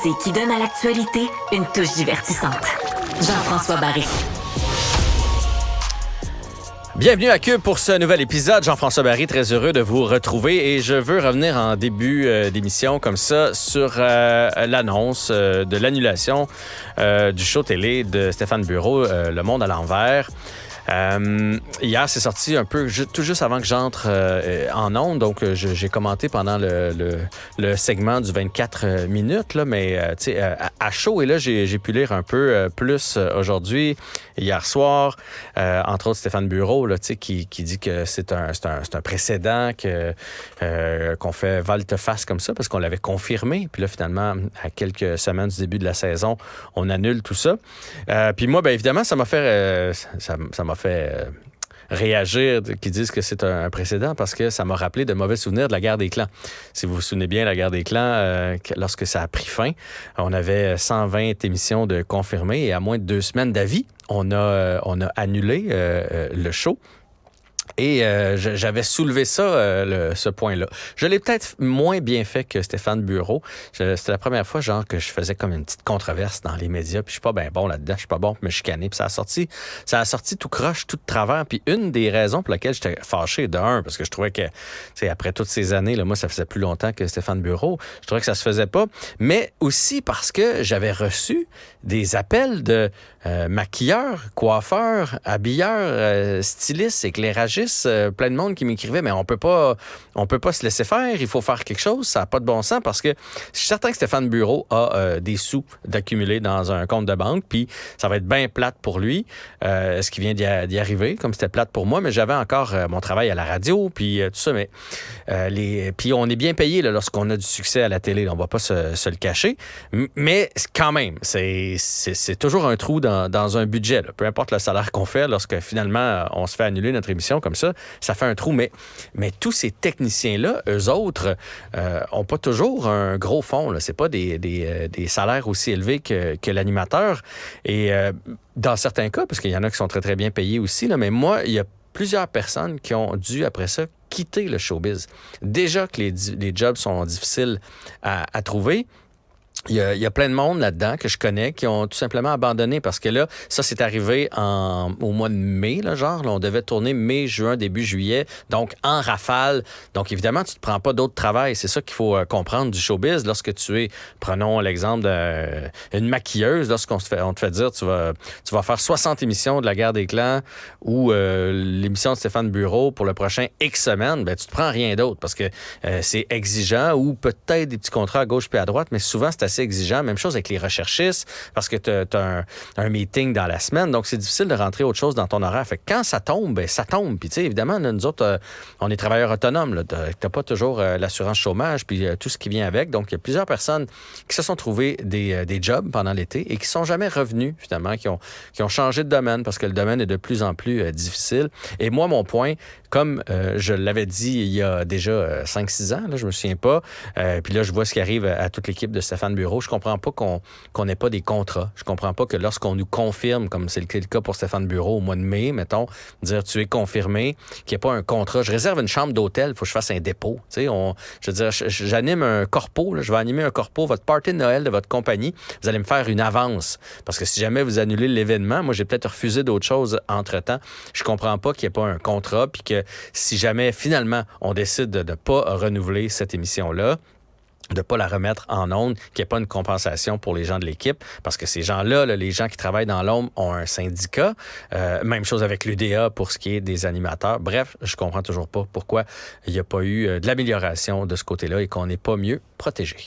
C'est qui donne à l'actualité une touche divertissante. Jean-François Barry. Bienvenue à Cube pour ce nouvel épisode. Jean-François Barry, très heureux de vous retrouver. Et je veux revenir en début d'émission comme ça sur l'annonce de l'annulation du show télé de Stéphane Bureau, Le Monde à l'envers. Hier, c'est sorti un peu tout juste avant que j'entre en ondes, donc j'ai commenté pendant le segment du 24 minutes, là, mais à chaud, et là, j'ai pu lire un peu plus aujourd'hui, hier soir, entre autres Stéphane Bureau, là, qui dit que c'est un précédent, qu'on fait volte-face comme ça, parce qu'on l'avait confirmé, puis là, finalement, à quelques semaines du début de la saison, on annule tout ça. Puis moi, bien évidemment, ça m'a fait réagir, qu'ils disent que c'est un précédent, parce que ça m'a rappelé de mauvais souvenirs de la guerre des clans. Si vous vous souvenez bien, la guerre des clans, lorsque ça a pris fin, on avait 120 émissions de confirmées et à moins de 2 semaines d'avis, on a annulé le show. Et j'avais soulevé ça, ce point-là. Je l'ai peut-être moins bien fait que Stéphane Bureau. C'était la première fois, genre, que je faisais comme une petite controverse dans les médias. Puis je suis pas bien bon là-dedans. Je suis pas bon pour me chicaner. Puis ça a sorti tout croche, tout de travers. Puis une des raisons pour lesquelles j'étais fâché, parce que je trouvais que, après toutes ces années, là, moi, ça faisait plus longtemps que Stéphane Bureau. Je trouvais que ça se faisait pas. Mais aussi parce que j'avais reçu des appels de maquilleurs, coiffeurs, habilleurs, stylistes, éclairagistes, plein de monde qui m'écrivait, mais on peut pas se laisser faire, il faut faire quelque chose, ça n'a pas de bon sens, parce que je suis certain que Stéphane Bureau a des sous d'accumuler dans un compte de banque, puis ça va être bien plate pour lui, ce qui vient d'y arriver, comme c'était plate pour moi, mais j'avais encore mon travail à la radio, puis tout ça, mais puis on est bien payé là, lorsqu'on a du succès à la télé, là, on va pas se le cacher, mais quand même, c'est toujours un trou dans un budget, là. Peu importe le salaire qu'on fait, lorsque finalement on se fait annuler notre émission comme ça fait un trou. Mais tous ces techniciens-là, eux autres, ont pas toujours un gros fonds, là. C'est pas des salaires aussi élevés que l'animateur. Et dans certains cas, parce qu'il y en a qui sont très, très bien payés aussi, là, mais moi, il y a plusieurs personnes qui ont dû, après ça, quitter le showbiz. Déjà que les jobs sont difficiles à trouver. Il y a plein de monde là-dedans que je connais qui ont tout simplement abandonné, parce que là, ça c'est arrivé au mois de mai, là, genre, là, on devait tourner mai, juin, début juillet, donc en rafale. Donc évidemment, tu te prends pas d'autre travail. C'est ça qu'il faut comprendre du showbiz. Lorsque tu es, prenons l'exemple d'une maquilleuse, lorsqu'on te fait dire tu vas faire 60 émissions de la guerre des clans ou l'émission de Stéphane Bureau pour le prochain X semaines, ben tu te prends rien d'autre, parce que c'est exigeant, ou peut-être des petits contrats à gauche puis à droite, mais souvent c'est assez exigeant. Même chose avec les recherchistes, parce que tu as un meeting dans la semaine, donc c'est difficile de rentrer autre chose dans ton horaire. Fait que quand ça tombe, ben ça tombe. Puis tu sais, évidemment, là, nous autres, on est travailleurs autonomes. Tu n'as pas toujours l'assurance chômage, puis tout ce qui vient avec. Donc, il y a plusieurs personnes qui se sont trouvées des jobs pendant l'été et qui sont jamais revenus, finalement, qui ont changé de domaine, parce que le domaine est de plus en plus difficile. Et moi, mon point, comme je l'avais dit il y a déjà 5-6 ans, là, je me souviens pas, puis là, je vois ce qui arrive à toute l'équipe de Stéphane Bureau. Je comprends pas qu'on n'ait pas des contrats. Je comprends pas que lorsqu'on nous confirme, comme c'est le cas pour Stéphane Bureau au mois de mai, mettons, dire tu es confirmé, qu'il n'y ait pas un contrat. Je réserve une chambre d'hôtel, il faut que je fasse un dépôt. Tu sais, je veux dire, j'anime un corpo, là, je vais animer un corpo, votre party de Noël de votre compagnie, vous allez me faire une avance. Parce que si jamais vous annulez l'événement, moi j'ai peut-être refusé d'autres choses entre-temps. Je comprends pas qu'il n'y ait pas un contrat, puis que si jamais finalement on décide de ne pas renouveler cette émission-là, de ne pas la remettre en ondes, qu'il n'y ait pas une compensation pour les gens de l'équipe, parce que ces gens-là, là, les gens qui travaillent dans l'ombre, ont un syndicat. Même chose avec l'UDA pour ce qui est des animateurs. Bref, je comprends toujours pas pourquoi il n'y a pas eu de l'amélioration de ce côté-là et qu'on n'est pas mieux protégé.